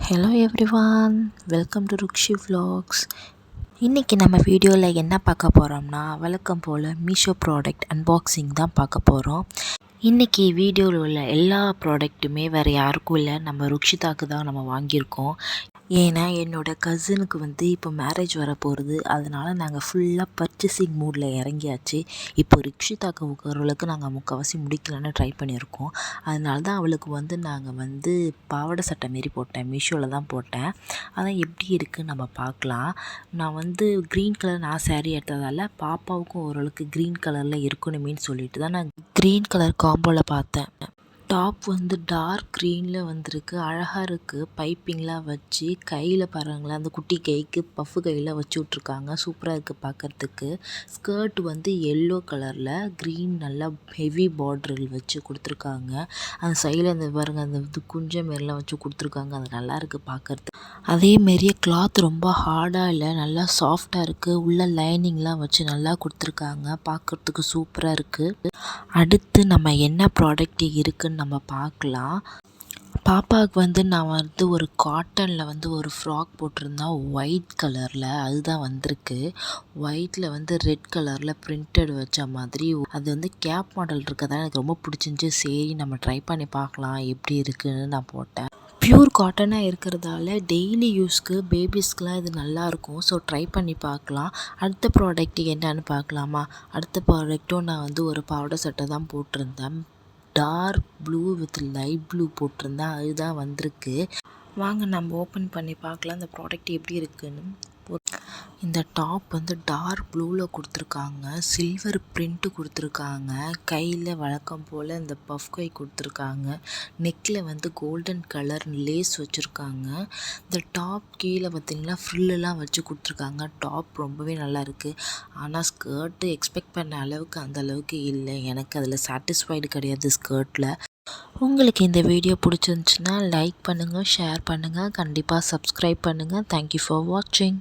Hello everyone, welcome to Rukshi vlogs. இன்றைக்கி நம்ம வீடியோவில் என்ன பார்க்க போகிறோம்னா வழக்கம் போல் மீஷோ ப்ராடக்ட் அன்பாக்சிங் தான் பார்க்க போகிறோம். இன்றைக்கி வீடியோவில் உள்ள எல்லா ப்ராடக்ட்டுமே வேறு யாருக்கும் இல்லை, நம்ம ருக்ஷிதாக்கு தான் நம்ம வாங்கியிருக்கோம். ஏன்னா என்னோடய கசினுக்கு இப்போ மேரேஜ் வர போகிறது, அதனால் நாங்கள் ஃபுல்லாக பர்ச்சேசிங் மூடில் இறங்கியாச்சு. இப்போ ருக்ஷிதாக்கு ஓரளவுக்கு நாங்கள் முக்கால்வாசி முடிக்கலான்னு ட்ரை பண்ணியிருக்கோம். அதனால தான் அவளுக்கு நாங்கள் பாவாடை சட்டை மாரி போட்டேன், மீஷோவில் தான் போட்டேன். அதான் எப்படி இருக்குதுன்னு நம்ம பார்க்கலாம். நான் க்ரீன் கலர் சேரீ எடுத்ததால் பாப்பாவுக்கும் ஓரளவுக்கு க்ரீன் கலரில் இருக்கணுமேன்னு சொல்லிட்டு தான் நான் க்ரீன் கலர் காம்போவில் பார்த்தேன். டாப் டார்க் க்ரீனில் வந்திருக்கு, அழகாக இருக்குது. பைப்பிங்லாம் வச்சு கையில் பாருங்களேன், அந்த குட்டி கைக்கு பஃப்பு கையில் வச்சு விட்ருக்காங்க, சூப்பராக இருக்குது பார்க்குறதுக்கு. ஸ்கர்ட் எல்லோ கலரில் க்ரீன் நல்லா ஹெவி பார்டரில் வச்சு கொடுத்துருக்காங்க. அந்த சைடில் அந்த பாருங்கள், அந்த குஞ்ச மாரிலாம் வச்சு கொடுத்துருக்காங்க, அது நல்லாயிருக்கு பார்க்குறதுக்கு. அதேமாரியே கிளாத் ரொம்ப ஹார்டாக இல்லை, நல்லா சாஃப்டாக இருக்குது. உள்ள லைனிங்லாம் வச்சு நல்லா கொடுத்துருக்காங்க, பார்க்குறதுக்கு சூப்பராக இருக்குது. அடுத்து நம்ம என்ன ப்ராடக்ட் இருக்குதுன்னு நம்ம பார்க்கலாம். பாப்பாவுக்கு நான் ஒரு காட்டனில் ஒரு ஃப்ராக் போட்டிருந்தேன் ஒயிட் கலரில், அதுதான் வந்திருக்கு. ஒயிட்டில் ரெட் கலரில் பிரிண்டட் வச்ச மாதிரி அது கேப் மாடல் இருக்கிறதால எனக்கு ரொம்ப பிடிச்சிருந்துச்சி. சரி நம்ம ட்ரை பண்ணி பார்க்கலாம் எப்படி இருக்குதுன்னு நான் போட்டேன். ப்யூர் காட்டனாக இருக்கிறதால டெய்லி யூஸ்க்கு பேபிஸ்க்கெலாம் இது நல்லாயிருக்கும். ஸோ ட்ரை பண்ணி பார்க்கலாம். அடுத்த ப்ராடக்ட் என்னன்னு பார்க்கலாமா? அடுத்த ப்ராடக்ட்டும் நான் ஒரு பாவாடை சட்டை தான் போட்டிருந்தேன். Dark blue with light blue போட்டிருந்தேன், அதுதான் வந்திருக்கு. வாங்க நம்ம ஓப்பன் பண்ணி பார்க்கலாம் இந்த ப்ராடக்ட் எப்படி இருக்குன்னு. இந்த டாப் டார்க் ப்ளூவில் கொடுத்துருக்காங்க, சில்வர் பிரிண்ட்டு கொடுத்துருக்காங்க. கையில் வழக்கம் போல் இந்த பஃப் கை கொடுத்துருக்காங்க. நெக்கில் கோல்டன் கலர் லேஸ் வச்சுருக்காங்க. இந்த டாப் கீழே பார்த்திங்கன்னா ஃப்ரில்லாம் வச்சு கொடுத்துருக்காங்க. டாப் ரொம்பவே நல்லா இருக்குது. ஆனால் ஸ்கர்ட்டு எக்ஸ்பெக்ட் பண்ண அளவுக்கு அந்த அளவுக்கு இல்லை, எனக்கு அதில் சாட்டிஸ்ஃபைடு கிடையாது ஸ்கர்ட்டில். உங்களுக்கு இந்த வீடியோ பிடிச்சிருந்துச்சுன்னா லைக் பண்ணுங்கள், ஷேர் பண்ணுங்கள், கண்டிப்பாக சப்ஸ்கிரைப் பண்ணுங்கள். தேங்க்யூ ஃபார் வாட்சிங்.